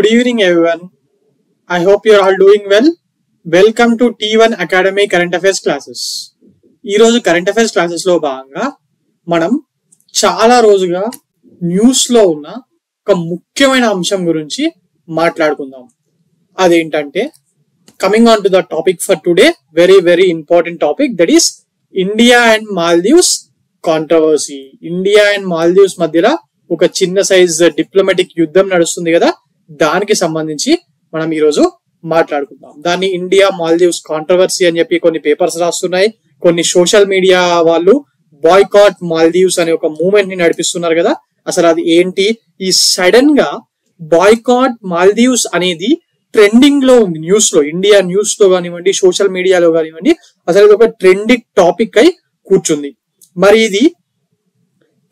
Good evening, everyone. I hope you're all doing well. Welcome to T1 Academy Current Affairs Classes. ఈ రోజు current affairs classes లో భాగంగా మనం చాలా రోజుగా న్యూస్ లో ఉన్న ఒక ముఖ్యమైన అంశం గురించి మాట్లాడుకుందాం. అదేంటంటే coming on to the topic for today, very important topic, that is India and Maldives controversy. India and Maldives మధ్యలో ఒక చిన్న సైజ్ డిప్లొమాటిక్ యుద్ధం నడుస్తుంది కదా, దానికి సంబంధించి మనం ఈరోజు మాట్లాడుకుందాం. దాన్ని ఇండియా మాల్దీవ్స్ కాంట్రవర్సీ అని చెప్పి కొన్ని పేపర్స్ రాస్తున్నాయి. కొన్ని సోషల్ మీడియా వాళ్ళు బాయ్కాట్ మాల్దీవ్స్ అనే ఒక మూవ్మెంట్ ని నడిపిస్తున్నారు కదా. అసలు అది ఏంటి? ఈ సడన్ గా బాయ్కాట్ మాల్దీవ్స్ అనేది ట్రెండింగ్ లో ఉంది న్యూస్ లో, ఇండియా న్యూస్ లో కానివ్వండి, సోషల్ మీడియాలో కానివ్వండి. అసలు ఇది ఒక ట్రెండింగ్ టాపిక్ అయి కూర్చుంది. మరి ఇది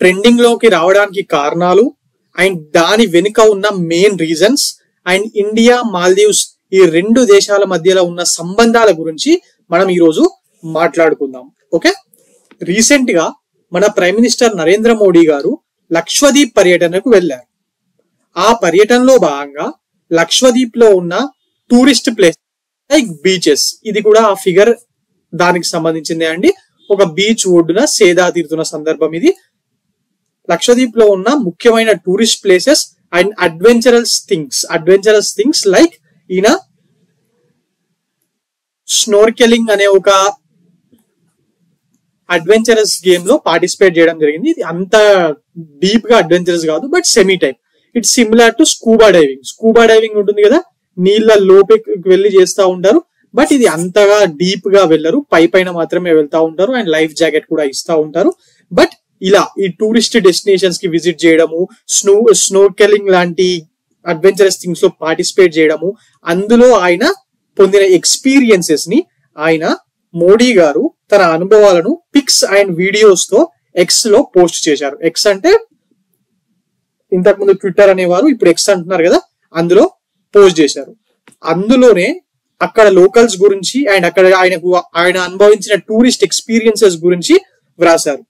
ట్రెండింగ్ లోకి రావడానికి కారణాలు అండ్ దాని వెనుక ఉన్న main reasons and India Maldives ఈ రెండు దేశాల మధ్యలో ఉన్న సంబంధాల గురించి మనం ఈరోజు మాట్లాడుకుందాం. ఓకే, రీసెంట్ గా మన ప్రైమ్ మినిస్టర్ నరేంద్ర మోడీ గారు లక్షద్వీప్ పర్యటనకు వెళ్లారు. ఆ పర్యటనలో భాగంగా లక్షద్వీప్ లో ఉన్న టూరిస్ట్ ప్లేస్ లైక్ బీచెస్, ఇది కూడా ఆ ఫిగర్ దానికి సంబంధించిందే అండి. ఒక బీచ్ ఒడ్డున సేదా తీరుతున్న సందర్భం ఇది. లక్షద్వీప్ లో ఉన్న ముఖ్యమైన tourist places and adventurous things like ఈయన స్నోర్కెలింగ్ అనే ఒక అడ్వెంచరస్ గేమ్ లో పార్టిసిపేట్ చేయడం జరిగింది. ఇది అంత డీప్ గా అడ్వెంచరస్ కాదు, but semi type. It's similar to scuba diving ఉంటుంది కదా, నీళ్ళ లోపలికి వెళ్ళి చేస్తూ ఉంటారు. బట్ ఇది అంతగా డీప్ గా వెళ్ళరు, పైన మాత్రమే వెళ్తా ఉంటారు అండ్ లైఫ్ జాకెట్ కూడా ఇస్తూ ఉంటారు. బట్ ఇలా ఈ టూరిస్ట్ డెస్టినేషన్స్ కి విజిట్ చేయడము, స్నోర్కెలింగ్ లాంటి అడ్వెంచరస్ థింగ్స్ లో పార్టిసిపేట్ చేయడము, అందులో ఆయన పొందిన ఎక్స్పీరియన్సెస్ ని ఆయన మోడీ గారు తన అనుభవాలను పిక్స్ అండ్ వీడియోస్ తో ఎక్స్ లో పోస్ట్ చేశారు. ఎక్స్ అంటే ఇంతకుముందు ట్విట్టర్ అనేవారు, ఇప్పుడు ఎక్స్ అంటున్నారు కదా, అందులో పోస్ట్ చేశారు. అందులోనే అక్కడ లోకల్స్ గురించి అండ్ అక్కడ ఆయన అనుభవించిన టూరిస్ట్ ఎక్స్పీరియన్సెస్ గురించి వ్రాసారు.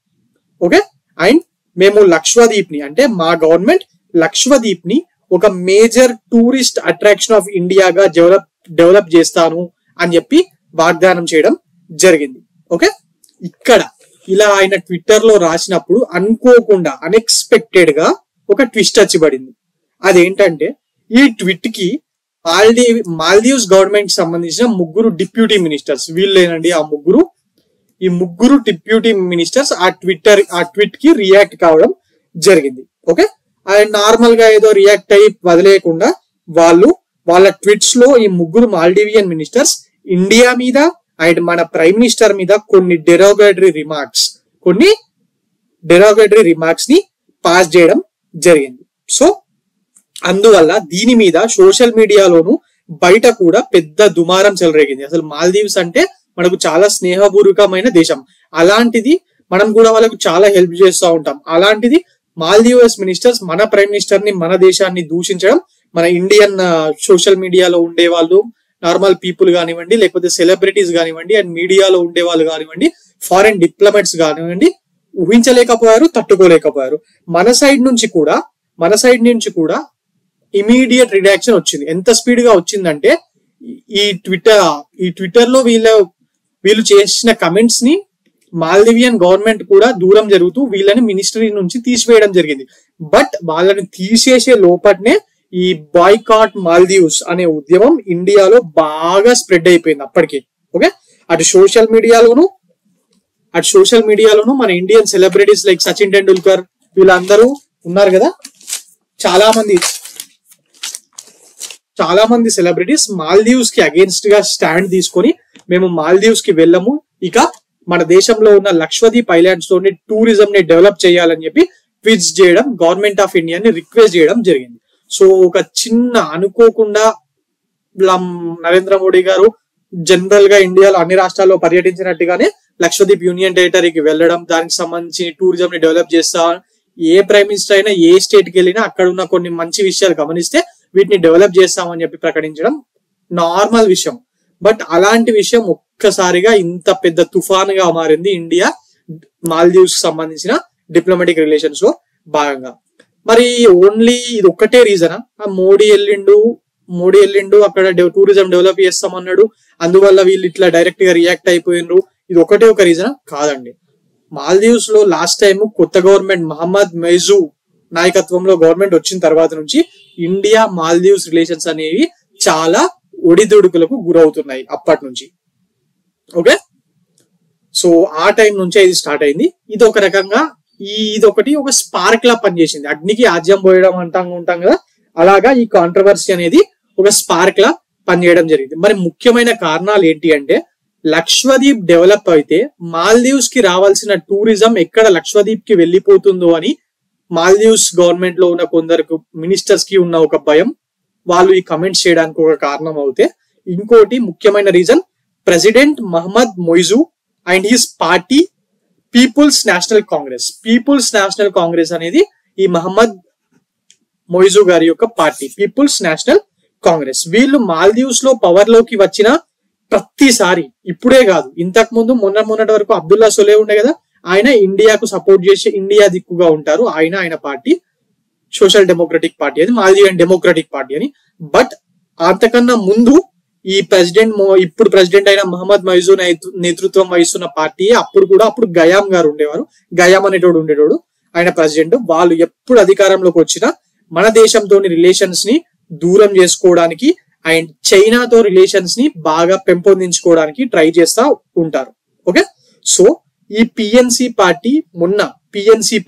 ఓకే, అండ్ మేము లక్షద్వీప్ ని, అంటే మా గవర్నమెంట్ లక్షద్వీప్ ని ఒక మేజర్ టూరిస్ట్ అట్రాక్షన్ ఆఫ్ ఇండియాగా డెవలప్ చేస్తాను అని చెప్పి వాగ్దానం చేయడం జరిగింది. ఓకే, ఇక్కడ ఇలా ఆయన ట్విట్టర్ లో రాసినప్పుడు అనుకోకుండా అన్ఎక్స్పెక్టెడ్ గా ఒక ట్విస్ట్ వచ్చి పడింది. అదేంటంటే ఈ ట్వీట్ కి మాల్దీవ్స్ గవర్నమెంట్ సంబంధించిన ముగ్గురు డిప్యూటీ మినిస్టర్స్, వీళ్ళేనండి ఈ ముగ్గురు డిప్యూటీ మినిస్టర్స్ ఆ ట్వీట్ కి రియాక్ట్ కావడం జరిగింది. ఓకే, అండ్ నార్మల్ గా ఏదో రియాక్ట్ అయ్యి వదిలేయకుండా వాళ్ళ ట్వీట్స్ లో ఈ ముగ్గురు మాల్డీవియన్ మినిస్టర్స్ ఇండియా మీద అండ్ మన ప్రైమ్ మినిస్టర్ మీద కొన్ని డెరోగేటరీ రిమార్క్స్ ని పాస్ చేయడం జరిగింది. సో అందువల్ల దీని మీద సోషల్ మీడియాలోను బయట కూడా పెద్ద దుమారం చెలరేగింది. అసలు మాల్దీవ్స్ అంటే మనకు చాలా స్నేహపూర్వకమైన దేశం, అలాంటిది మనం కూడా వాళ్ళకు చాలా హెల్ప్ చేస్తూ ఉంటాం. అలాంటిది మాల్దీవ్స్ మినిస్టర్స్ మన ప్రైమ్ మినిస్టర్ ని, మన దేశాన్ని దూషించడం, మన ఇండియన్ సోషల్ మీడియాలో ఉండే వాళ్ళు, నార్మల్ పీపుల్ కానివ్వండి, లేకపోతే సెలబ్రిటీస్ కానివ్వండి, అండ్ మీడియాలో ఉండే వాళ్ళు కానివ్వండి, ఫారెన్ డిప్లొమాట్స్ కానివ్వండి, ఊహించలేకపోయారు, తట్టుకోలేకపోయారు. మన సైడ్ నుంచి కూడా ఇమీడియట్ రియాక్షన్ వచ్చింది. ఎంత స్పీడ్ గా వచ్చిందంటే ఈ ట్విట్టర్ లో వీళ్ళు చేసిన కమెంట్స్ ని మాల్దీవియన్ గవర్నమెంట్ కూడా దూరం జరుగుతూ వీళ్ళని మినిస్ట్రీ నుంచి తీసివేయడం జరిగింది. బట్ వాళ్ళని తీసేసే లోపట్నే ఈ బాయ్కాట్ మాల్దీవ్స్ అనే ఉద్యమం ఇండియాలో బాగా స్ప్రెడ్ అయిపోయింది అప్పటికే. ఓకే, అటు సోషల్ మీడియాలోను మన Indian celebrities like Sachin Tendulkar వీళ్ళందరూ ఉన్నారు కదా, చాలా మంది సెలబ్రిటీస్ మాల్దీవ్స్ కి అగేన్స్ట్ గా స్టాండ్ తీసుకొని మేము మాల్దీవ్స్ కి వెళ్ళము, ఇక మన దేశంలో ఉన్న లక్షద్వీప్ ఐలాండ్స్ లోని టూరిజం ని డెవలప్ చేయాలని చెప్పి ట్వీట్స్ చేయడం, గవర్నమెంట్ ఆఫ్ ఇండియాని రిక్వెస్ట్ చేయడం జరిగింది. సో ఒక చిన్న అనుకోకుండా నరేంద్ర మోడీ గారు జనరల్ గా ఇండియాలో అన్ని రాష్ట్రాల్లో పర్యటించినట్టుగానే లక్షద్వీప్ యూనియన్ టెరిటరీకి వెళ్ళడం, దానికి సంబంధించి టూరిజం ని డెవలప్ చేస్తా, ఏ ప్రైమ్ మినిస్టర్ అయినా ఏ స్టేట్ కి వెళ్ళినా అక్కడ ఉన్న కొన్ని మంచి విషయాలు గమనిస్తే వీటిని డెవలప్ చేస్తామని చెప్పి ప్రకటించడం నార్మల్ విషయం. బట్ అలాంటి విషయం ఒక్కసారిగా ఇంత పెద్ద తుఫానుగా మారింది ఇండియా మాల్దీవ్స్ కి సంబంధించిన డిప్లొమాటిక్ రిలేషన్స్ లో భాగంగా. మరి ఓన్లీ ఇది ఒక్కటే రీజనా? మోడీ వెళ్ళిండు అక్కడ టూరిజం డెవలప్ చేస్తామన్నాడు, అందువల్ల వీళ్ళు ఇట్లా డైరెక్ట్ గా రియాక్ట్ అయిపోయినరు, ఇది ఒకటే ఒక రీజనా? కాదండి. మాల్దీవ్స్ లో లాస్ట్ టైం కొత్త గవర్నమెంట్ మహమ్మద్ మైజూ నాయకత్వంలో గవర్నమెంట్ వచ్చిన తర్వాత నుంచి ఇండియా మాల్దీవ్స్ రిలేషన్స్ అనేవి చాలా ఒడిదుడుకులకు గురవుతున్నాయి అప్పటి నుంచి. ఓకే, సో ఆ టైం నుంచే ఇది స్టార్ట్ అయింది. ఇది ఒక రకంగా ఇదొకటి ఒక స్పార్క్ లా పనిచేసింది. అగ్నికి ఆజ్యం పోయడం ఉంటాం కదా, అలాగా ఈ కాంట్రవర్సీ అనేది ఒక స్పార్క్ లా పనిచేయడం జరిగింది. మరి ముఖ్యమైన కారణాలు ఏంటి అంటే, లక్షద్వీప్ డెవలప్ అయితే మాల్దీవ్స్ కి రావాల్సిన టూరిజం ఎక్కడ లక్షద్వీప్ కి వెళ్ళిపోతుందో అని మాల్దీవ్స్ గవర్నమెంట్ లో ఉన్న కొందరు మినిస్టర్స్ కి ఉన్న ఒక భయం, వాళ్ళు ఈ కమెంట్స్ చేయడానికి ఒక కారణం అవుతే, ఇంకోటి ముఖ్యమైన reason president Mohamed Muizzu and his party People's National Congress అనేది ఈ మహమ్మద్ మొయిజు గారి యొక్క పార్టీ పీపుల్స్ నేషనల్ కాంగ్రెస్. వీళ్ళు మాల్దీవ్స్ లో పవర్ లోకి వచ్చిన ప్రతిసారి, ఇప్పుడే కాదు, ఇంతకు ముందు మొన్నటి వరకు అబ్దుల్లా సొలే ఉండే కదా, ఆయన ఇండియాకు సపోర్ట్ చేసి ఇండియా దిక్కుగా ఉంటారు. ఆయన పార్టీ సోషల్ డెమోక్రటిక్ పార్టీ, అది మాల్దీవియన్ డెమోక్రటిక్ పార్టీ అని. బట్ అంతకన్నా ముందు ఈ ఇప్పుడు ప్రెసిడెంట్ అయిన మహమ్మద్ మైజూ నేతృత్వం వహిస్తున్న పార్టీ అప్పుడు గయాం గారు ఉండేవారు. గయాం అనేటోడు ఉండేటోడు, ఆయన ప్రెసిడెంట్. వాళ్ళు ఎప్పుడు అధికారంలోకి వచ్చినా మన దేశంతోని రిలేషన్స్ ని దూరం చేసుకోవడానికి అండ్ చైనాతో రిలేషన్స్ ని బాగా పెంపొందించుకోవడానికి ట్రై చేస్తా ఉంటారు. ఓకే, సో ఈ పిఎన్సి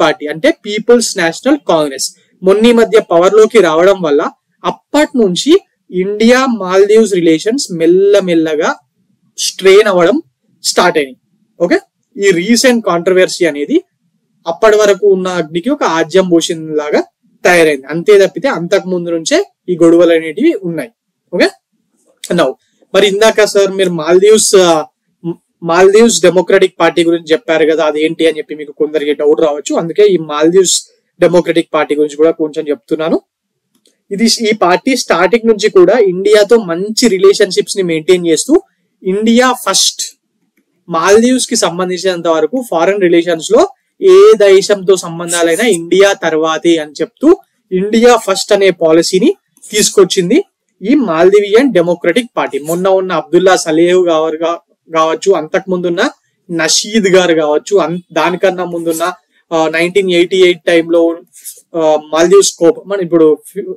పార్టీ అంటే పీపుల్స్ నేషనల్ కాంగ్రెస్ మొన్న మధ్య పవర్ లోకి రావడం వల్ల అప్పటి నుంచి ఇండియా మాల్దీవ్స్ రిలేషన్స్ మెల్లమెల్లగా స్ట్రెయిన్ అవ్వడం స్టార్ట్ అయినాయి. ఓకే, ఈ రీసెంట్ కాంట్రవర్సీ అనేది అప్పటి వరకు ఉన్న అగ్నికి ఒక ఆజ్యం పోసింది తయారైంది. అంతే తప్పితే అంతకు ముందు నుంచే ఈ గొడవలు అనేటివి ఉన్నాయి. ఓకే, నౌ మరి ఇందాక సార్ మీరు మాల్దీవ్స్ డెమోక్రటిక్ పార్టీ గురించి చెప్పారు కదా, అదేంటి అని చెప్పి మీకు కొందరికి డౌట్ రావచ్చు. అందుకే ఈ మాల్దీవ్స్ డెమోక్రటిక్ పార్టీ గురించి కూడా కొంచెం చెప్తున్నాను. ఈ పార్టీ స్టార్టింగ్ నుంచి కూడా ఇండియాతో మంచి రిలేషన్షిప్స్ ని మెయింటైన్ చేస్తూ, ఇండియా ఫస్ట్, మాల్దీవ్స్ కి సంబంధించినంత వరకు ఫారెన్ రిలేషన్స్ లో ఏ దేశంతో సంబంధాలైనా ఇండియా తర్వాతే అని చెప్తూ ఇండియా ఫస్ట్ అనే పాలసీని తీసుకొచ్చింది ఈ మాల్దీవియన్ డెమోక్రటిక్ పార్టీ. మొన్న ఉన్న అబ్దుల్లా సలేహ్ కావచ్చు, అంతకు ముందున్న నషీద్ గారు కావచ్చు, దానికన్నా ముందున్న 1988 టైంలో మాల్దీవ్స్ స్కోప్, మనం ఇప్పుడు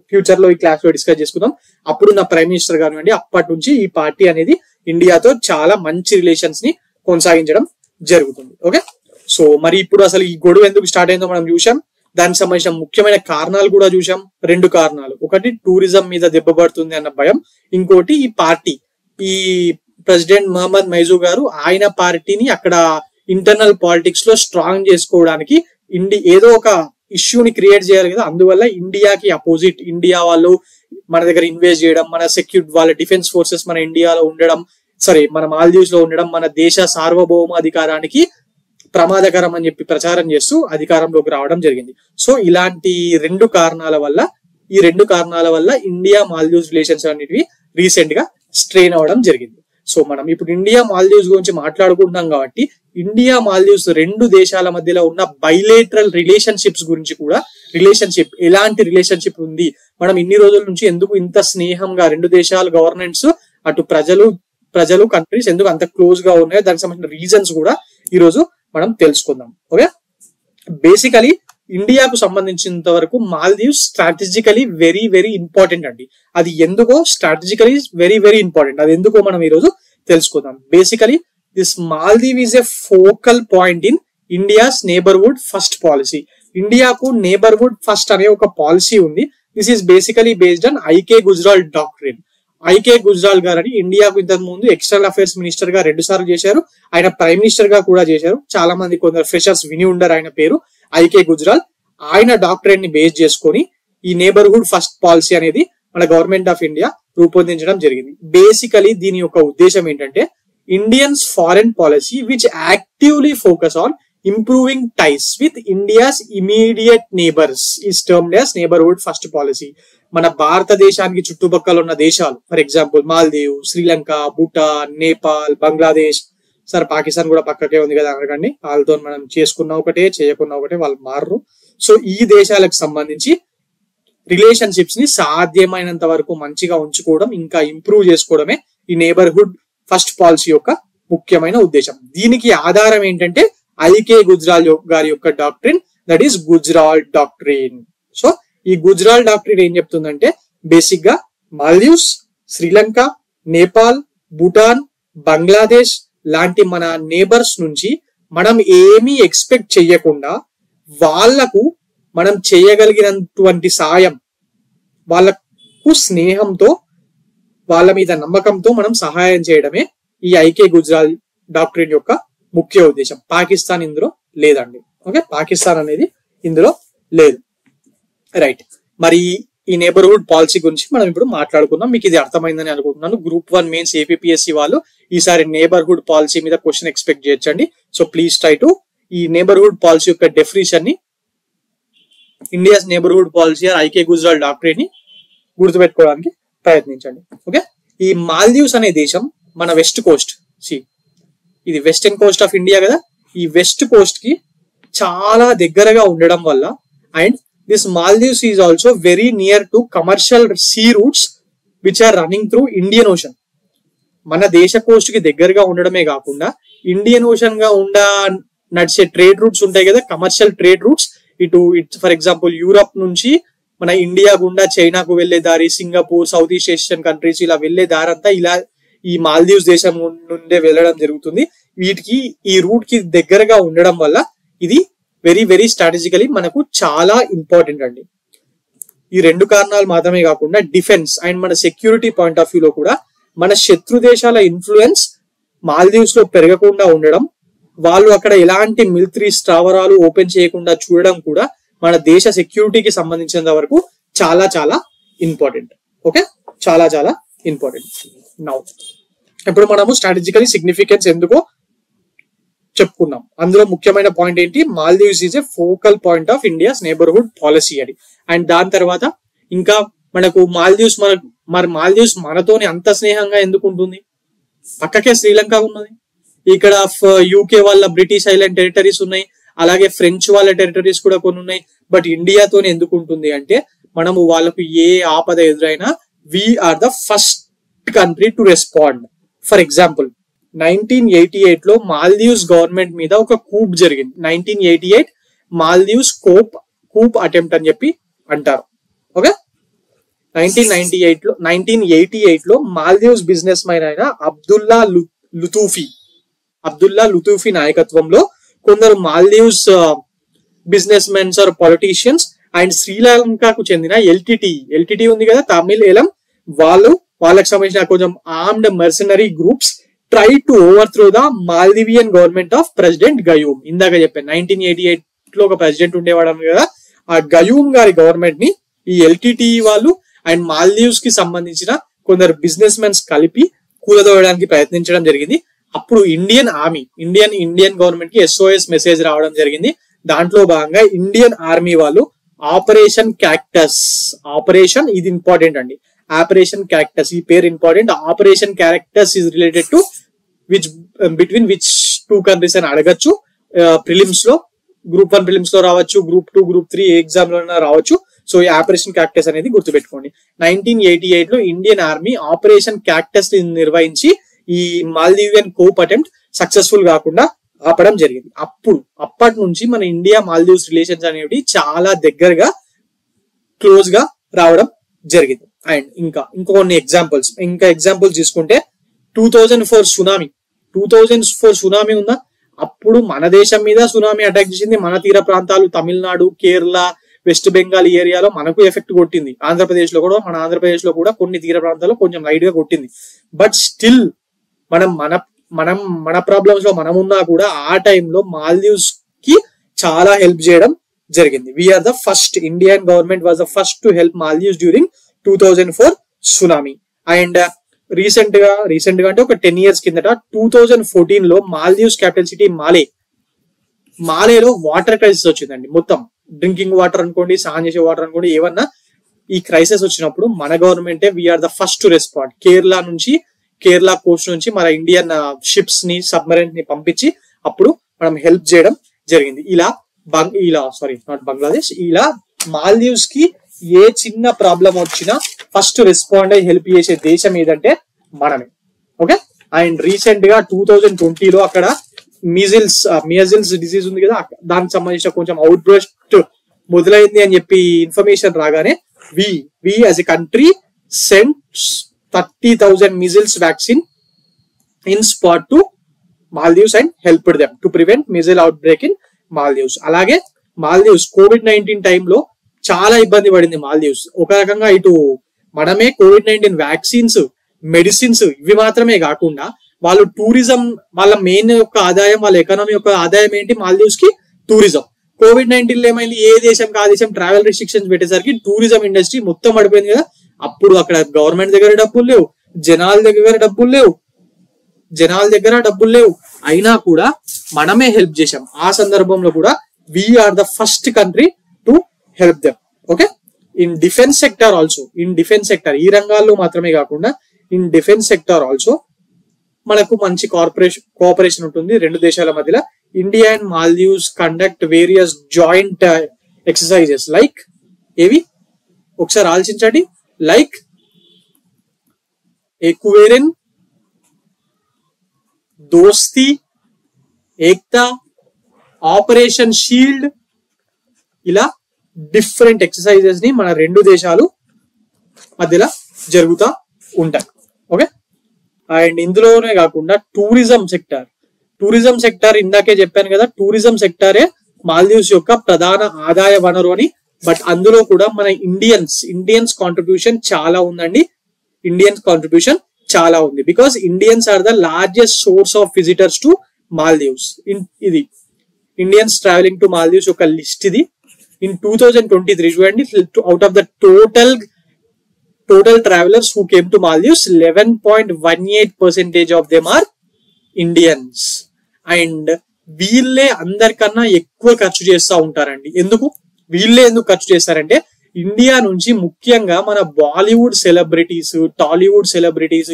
ఫ్యూచర్ లో ఈ క్లాస్ లో డిస్కస్ చేసుకుందాం. అప్పుడున్న ప్రైమ్ మినిస్టర్ కానివ్వండి, అప్పటి నుంచి ఈ పార్టీ అనేది ఇండియాతో చాలా మంచి రిలేషన్స్ ని కొనసాగించడం జరుగుతుంది. ఓకే, సో మరి ఇప్పుడు అసలు ఈ గొడవ ఎందుకు స్టార్ట్ అయిందో మనం చూసాం. దానికి సంబంధించిన ముఖ్యమైన కారణాలు కూడా చూసాం. 2 కారణాలు, ఒకటి టూరిజం మీద దెబ్బపడుతుంది అన్న భయం, ఇంకోటి ఈ ప్రెసిడెంట్ మహమ్మద్ మైజూ గారు ఆయన పార్టీని అక్కడ ఇంటర్నల్ పాలిటిక్స్ లో స్ట్రాంగ్ చేసుకోవడానికి ఏదో ఒక ఇష్యూని క్రియేట్ చేయాలి కదా, అందువల్ల ఇండియాకి అపోజిట్ ఇండియా వాళ్ళు మన దగ్గర ఇన్వెస్ట్ చేయడం, మన వాళ్ళ డిఫెన్స్ ఫోర్సెస్ మన ఇండియాలో ఉండడం, మన మాల్దీవ్స్ లో ఉండడం మన దేశ సార్వభౌమాధికారానికి ప్రమాదకరం అని చెప్పి ప్రచారం చేస్తూ అధికారంలోకి రావడం జరిగింది. సో ఇలాంటి 2 కారణాల వల్ల ఇండియా మాల్దీవ్స్ రిలేషన్స్ అనేటివి రీసెంట్ గా స్ట్రెయిన్ అవ్వడం జరిగింది. సో మనం ఇప్పుడు ఇండియా మాల్దీవ్స్ గురించి మాట్లాడుకుంటున్నాం కాబట్టి ఇండియా మాల్దీవ్స్ 2 దేశాల మధ్యలో ఉన్న బైలేటరల్ రిలేషన్షిప్స్ గురించి కూడా, ఎలాంటి రిలేషన్షిప్ ఉంది, మనం ఇన్ని రోజుల నుంచి ఎందుకు ఇంత స్నేహంగా 2 దేశాల గవర్నమెంట్స్, అటు ప్రజలు కంట్రీస్ ఎందుకు అంత క్లోజ్ గా ఉన్నాయో దానికి సంబంధించిన రీజన్స్ కూడా ఈ రోజు మనం తెలుసుకుందాం. ఓకే, బేసికలీ ఇండియాకు సంబంధించినంత వరకు Maldives strategically very very important అండి. అది ఎందుకో స్ట్రాటజికలీ వెరీ వెరీ ఇంపార్టెంట్, అది ఎందుకో మనం ఈ రోజు తెలుసుకుందాం. Basically this Maldive is a focal point in India's neighbourhood first policy. ఇండియాకు నేబర్హుడ్ ఫస్ట్ అనే ఒక పాలసీ ఉంది. This is basically based on IK Gujral doctrine. IK Gujral గారని ఇండియాకు ఇంతకు ముందు ఎక్స్టర్నల్ అఫైర్స్ మినిస్టర్ గా 2 సార్లు చేశారు. ఆయన ప్రైమ్ మినిస్టర్ గా కూడా చేశారు. చాలా మంది కొందరు ఫ్రెషర్స్ విని ఉండరు ఆయన పేరు, ఐకే గుజరాల్. ఆయన డాక్టరేట్ ని బేస్ చేసుకొని ఈ నేబర్హుడ్ ఫస్ట్ పాలసీ అనేది మన గవర్నమెంట్ ఆఫ్ ఇండియా రూపొందించడం జరిగింది. బేసికలీ దీని యొక్క ఉద్దేశం ఏంటంటే, Indians foreign policy which actively focus on improving ties with India's immediate neighbours is termed as neighbourhood first policy. మన భారతదేశానికి చుట్టుపక్కల ఉన్న దేశాలు, ఫర్ ఎగ్జాంపుల్ మాల్దీవ్, శ్రీలంక, భూటాన్, నేపాల్, బంగ్లాదేశ్, పాకిస్తాన్ కూడా పక్కకే ఉంది కదా అనకండి, వాళ్ళతో మనం చేసుకున్న ఒకటే చేయకున్న ఒకటే, వాళ్ళు మారరు. సో ఈ దేశాలకు సంబంధించి రిలేషన్షిప్స్ ని సాధ్యమైనంత వరకు మంచిగా ఉంచుకోవడం, ఇంకా ఇంప్రూవ్ చేసుకోవడమే ఈ నేబర్హుడ్ ఫస్ట్ పాలసీ యొక్క ముఖ్యమైన ఉద్దేశం. దీనికి ఆధారం ఏంటంటే ఐకే గుజ్రాల్ గారి యొక్క doctrine, that is Gujral doctrine. So ఈ గుజ్రాల్ డాక్ట్రిన్ ఏం చెప్తుందంటే బేసిక్ గా మాల్దీవ్స్, శ్రీలంక, నేపాల్, భూటాన్, బంగ్లాదేశ్ లాంటి మన నేబర్స్ నుంచి మనం ఏమీ ఎక్స్పెక్ట్ చెయ్యకుండా వాళ్లకు మనం చేయగలిగినటువంటి సాయం, వాళ్ళకు స్నేహంతో, వాళ్ళ మీద నమ్మకంతో మనం సహాయం చేయడమే ఈ ఐకే గుజ్రాల్ డాక్ట్రిన్ యొక్క ముఖ్య ఉద్దేశం. పాకిస్తాన్ ఇందులో లేదండి. ఓకే, పాకిస్తాన్ అనేది ఇందులో లేదు. రైట్, మరి ఈ నేబర్హుడ్ పాలసీ గురించి మనం ఇప్పుడు మాట్లాడుకుందాం. మీకు ఇది అర్థమైందని అనుకుంటున్నాను. గ్రూప్ 1 మెయిన్స్ ఏపీఎస్సి వాళ్ళు ఈసారి నేబర్హుడ్ పాలసీ మీద క్వశ్చన్ ఎక్స్పెక్ట్ చేయొచ్చండి. సో ప్లీజ్ ట్రై టు ఈ నేబర్హుడ్ పాలసీ యొక్క డెఫినిషన్ ని, India's neighbourhood policy or IK Gujral doctrine ని గుర్తుపెట్టుకోవడానికి ప్రయత్నించండి. ఓకే, ఈ మాల్దీవ్స్ అనే దేశం మన వెస్ట్ కోస్ట్, ఇది వెస్టర్న్ కోస్ట్ ఆఫ్ ఇండియా కదా, ఈ వెస్ట్ కోస్ట్ కి చాలా దగ్గరగా ఉండడం వల్ల, and this Maldives is also very near to commercial sea routes which are running through Indian Ocean. మన దేశ కోస్ట్ కి దగ్గరగా ఉండడమే కాకుండా ఇండియన్ ఓషన్ గా నడిచే ట్రేడ్ రూట్స్ ఉంటాయి కదా, కమర్షియల్ ట్రేడ్ రూట్స్. ఇటు ఫర్ ఎగ్జాంపుల్ యూరప్ నుంచి మన ఇండియా గుండా చైనాకు వెళ్లే దారి, Singapore, south east Asian countries ఇలా వెళ్లే దారి అంతా ఇలా ఈ మాల్దీవ్స్ దేశం నుండే వెళ్ళడం జరుగుతుంది. వీటికి ఈ రూట్ కి దగ్గరగా ఉండడం వల్ల ఇది వెరీ వెరీ స్ట్రాటజికలీ మనకు చాలా ఇంపార్టెంట్ అండి. ఈ రెండు కారణాలు మాత్రమే కాకుండా డిఫెన్స్ అండ్ మన సెక్యూరిటీ పాయింట్ ఆఫ్ వ్యూలో కూడా మన శత్రు దేశాల ఇన్ఫ్లుయెన్స్ మాల్దీవ్స్ లో పెరగకుండా ఉండడం, వాళ్ళు అక్కడ ఎలాంటి మిలిటరీ స్థావరాలు ఓపెన్ చేయకుండా చూడడం కూడా మన దేశ సెక్యూరిటీకి సంబంధించినంత వరకు చాలా చాలా ఇంపార్టెంట్. ఓకే, చాలా చాలా ఇంపార్టెంట్. నౌ ఇప్పుడు మనము స్ట్రాటజికలీ సిగ్నిఫికెన్స్ ఎందుకో చెప్పుకున్నాం. అందులో ముఖ్యమైన పాయింట్ ఏంటి, Maldives is a focal point of India's neighbourhood policy అని. అండ్ దాని తర్వాత ఇంకా మనకు మాల్దీవ్స్ మాల్దీవ్స్ మనతోని అంత స్నేహంగా ఎందుకు ఉంటుంది? పక్కకే శ్రీలంక ఉన్నది, ఇక్కడ యూకే వాళ్ళ బ్రిటిష్ ఐలాండ్ టెరిటరీస్ ఉన్నాయి, అలాగే ఫ్రెంచ్ వాళ్ళ టెరిటరీస్ కూడా కొన్ని ఉన్నాయి. బట్ ఇండియాతోనే ఎందుకు ఉంటుంది అంటే మనము వాళ్ళకు ఏ ఆపద ఎదురైనా we are the first country to respond. For example 1988 లో మాల్దీవ్స్ గవర్నమెంట్ మీద ఒక కూప్ జరిగింది. 1988 మాల్దీవ్స్ కూప్ అటెంప్ట్ అని చెప్పి అంటారు. ఓకే, 1988 లో మాల్దీవ్స్ బిజినెస్ మ్యాన్ అయిన అబ్దుల్లా లుతూఫీ నాయకత్వంలో కొందరు Maldives business mens or politicians and శ్రీలంకకు చెందిన ఎల్టిటి ఉంది కదా, తమిళ్ ఏలం, వాళ్ళకి సంబంధించిన కొంచెం armed mercenary groups try to overthrow the Maldivian government of president Gayoom. ఇందాక చెప్పాను 1988 లో ఒక ప్రెసిడెంట్ ఉండేవాడు కదా, ఆ గయూమ్ గారి గవర్నమెంట్ ని ఈ ఎల్టిటి వాళ్ళు అండ్ మాల్దీవ్స్ కి సంబంధించిన కొందరు బిజినెస్ మెన్స్ కలిపి కూలదోయడానికి ప్రయత్నించడం జరిగింది. అప్పుడు ఇండియన్ గవర్నమెంట్ కి SOS మెసేజ్ రావడం జరిగింది. దాంట్లో భాగంగా ఇండియన్ ఆర్మీ వాళ్ళు ఆపరేషన్ ఇది ఇంపార్టెంట్ అండి, ఆపరేషన్ క్యాక్టస్, ఈ పేరు important. Operation cactus is related to between which two countries అని అడగచ్చు. ప్రిలిమ్స్ లో గ్రూప్ 1 ప్రిలిమ్స్ లో రావచ్చు, గ్రూప్ 2, గ్రూప్ 3 ఎగ్జామ్ లో రావచ్చు. సో ఈ ఆపరేషన్ క్యాక్టస్ అనేది గుర్తుపెట్టుకోండి. 1988 లో ఇండియన్ ఆర్మీ ఆపరేషన్ క్యాక్టస్ నిర్వహించి ఈ మాల్దీవియన్ కూప్ అటెంప్ట్ సక్సెస్ఫుల్ కాకుండా ఆపడం జరిగింది. అప్పటి నుంచి మన ఇండియా మాల్దీవ్స్ రిలేషన్స్ అనేవి చాలా దగ్గరగా క్లోజ్ గా రావడం జరిగింది. అండ్ ఇంకా కొన్ని ఎగ్జాంపుల్స్ తీసుకుంటే 2004 సునామీ ఉందా, అప్పుడు మన దేశం మీద సునామీ అటాక్ చేసింది. మన తీర ప్రాంతాలు తమిళనాడు, కేరళ, వెస్ట్ బెంగాల్ ఏరియాలో మనకు ఎఫెక్ట్ కొట్టింది. మన ఆంధ్రప్రదేశ్ లో కూడా కొన్ని తీర ప్రాంతాల్లో కొంచెం లైట్ గా కొట్టింది. బట్ స్టిల్ మన ప్రాబ్లమ్స్ లో మనం ఉన్నా కూడా ఆ టైంలో మాల్దీవ్స్ కి చాలా హెల్ప్ చేయడం జరిగింది. We are the first, Indian government was the first to help Maldives during 2004 tsunami. And recent గా అంటే ఒక 10 years కిందట 2014 లో మాల్దీవ్స్ క్యాపిటల్ సిటీ మాలేలో వాటర్ క్రైసిస్ వచ్చిందండి. మొత్తం డ్రింకింగ్ వాటర్ అనుకోండి, స్నానం చేసే వాటర్ అనుకోండి, ఏమన్నా ఈ క్రైసిస్ వచ్చినప్పుడు మన గవర్నమెంటే we are the first to respond. Kerala coast నుంచి మన ఇండియన్ షిప్స్ ని, సబ్మరైన్స్ ని పంపించి అప్పుడు మనం హెల్ప్ చేయడం జరిగింది. ఇలా ఇలా సారీ నాట్ బంగ్లాదేశ్, ఇలా మాల్దీవ్స్ కి ఏ చిన్న ప్రాబ్లం వచ్చినా ఫస్ట్ రెస్పాండ్ అయ్యి హెల్ప్ చేసే దేశం ఏదంటే మనమే. ఓకే, అండ్ రీసెంట్ గా 2020లో అక్కడ మియాజిల్స్ డిసీజ్ ఉంది కదా, దానికి సంబంధించిన కొంచెం అవుట్ బ్రస్ట్ మొదలైంది అని చెప్పి ఇన్ఫర్మేషన్ రాగానే we as a country sent 30,000 measles vaccine in spot to Maldives and helped them to prevent measles outbreak in Maldives. అలాగే మాల్దీవ్స్ COVID-19 టైంలో చాలా ఇబ్బంది పడింది మాల్దీవ్స్. ఒక రకంగా ఇటు మనమే COVID-19 వ్యాక్సిన్స్, మెడిసిన్స్ ఇవి మాత్రమే కాకుండా వాళ్ళు టూరిజం, వాళ్ళ మెయిన్ యొక్క ఆదాయం, వాళ్ళ ఎకానమీ యొక్క ఆదాయం ఏంటి మాల్దీవ్స్ కి? టూరిజం. COVID-19 లో ఏమైంది, ఏ దేశం ఆ దేశం ట్రావెల్ రిస్ట్రిక్షన్స్ పెట్టేసరికి టూరిజం ఇండస్ట్రీ మొత్తం పడిపోయింది కదా. అప్పుడు అక్కడ గవర్నమెంట్ దగ్గర డబ్బులు లేవు, జనాల దగ్గర డబ్బులు లేవు, అయినా కూడా మనమే హెల్ప్ చేసాం. ఆ సందర్భంలో కూడా we are the first country to help them. Okay, in defence sector also, ఈ రంగాల్లో మాత్రమే కాకుండా ఇన్ డిఫెన్స్ సెక్టర్ ఆల్సో మనకు మంచి కోఆపరేషన్ ఉంటుంది రెండు దేశాల మధ్యలో. India and Maldives conduct various joint exercises like ఏవి ఒకసారి ఆలోచించండి, లైక్ ఎక్వేరిన్, దోస్తి, ఏక్తా, ఆపరేషన్ షీల్డ్, ఇలా డిఫరెంట్ ఎక్సర్సైజెస్ ని మన రెండు దేశాలు మధ్యలో జరుగుతూ ఉంటాయి. ఓకే, అండ్ ఇందులోనే కాకుండా టూరిజం సెక్టర్ ఇందాకే చెప్పాను కదా, టూరిజం సెక్టరే మాల్దీవ్స్ యొక్క ప్రధాన ఆదాయ వనరు అని. బట్ అందులో కూడా మన ఇండియన్స్ కాంట్రిబ్యూషన్ చాలా ఉందండి. Because Indians are the largest source of visitors to Maldives. ఇది ఇండియన్స్ ట్రావెలింగ్ టు మాల్దీవ్స్ యొక్క లిస్ట్ ఇది. ఇన్ 2023 చూడండి, out of the total travelers who came to Maldives, 11.18% of them are Indians. And వీళ్ళే అందరికన్నా ఎక్కువ ఖర్చు చేస్తూ ఉంటారండి. వీళ్ళే ఎందుకు ఖర్చు చేస్తారంటే, ఇండియా నుంచి ముఖ్యంగా మన బాలీవుడ్ సెలబ్రిటీస్, టాలీవుడ్ సెలబ్రిటీస్,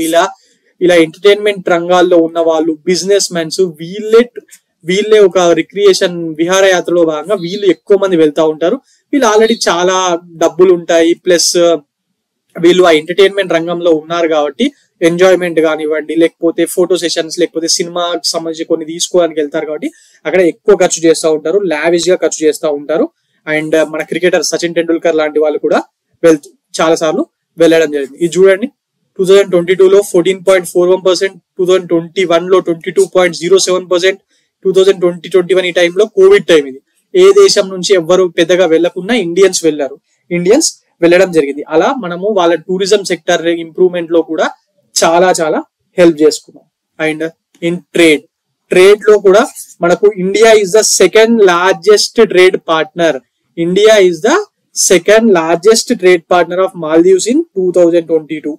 ఇలా ఎంటర్టైన్మెంట్ రంగాల్లో ఉన్న వాళ్ళు, బిజినెస్ మెన్స్, వీళ్ళే ఒక రిక్రియేషన్ విహారయాత్రలో భాగంగా వీళ్ళు ఎక్కువ మంది వెళ్తా ఉంటారు. వీళ్ళు ఆల్రెడీ చాలా డబ్బులు ఉంటాయి, ప్లస్ వీళ్ళు ఆ ఎంటర్టైన్మెంట్ రంగంలో ఉన్నారు కాబట్టి ఎంజాయ్మెంట్ కానివ్వండి, లేకపోతే ఫోటో సెషన్స్, లేకపోతే సినిమాకి సంబంధించి కొన్ని తీసుకోవడానికి వెళ్తారు కాబట్టి అక్కడ ఎక్కువ ఖర్చు చేస్తూ ఉంటారు, లావిష్ గా ఖర్చు చేస్తూ ఉంటారు. అండ్ మన క్రికెటర్ సచిన్ టెండూల్కర్ లాంటి వాళ్ళు కూడా చాలా సార్లు వెళ్ళడం జరిగింది. ఇది చూడండి, 2022లో 14.41%, 2021లో 22.07%, 2020-21 ఈ టైంలో కోవిడ్ టైం ఇది. ఏ దేశం నుంచి ఎవ్వరు పెద్దగా వెళ్లకుండా ఇండియన్స్ వెళ్ళడం జరిగింది. అలా మనము వాళ్ళ టూరిజం సెక్టర్ ఇంప్రూవ్మెంట్ లో కూడా చాలా హెల్ప్ చేసుకున్నాం. అండ్ ఇన్ ట్రేడ్ లో కూడా మనకు India is the second largest trade partner of Maldives in 2022.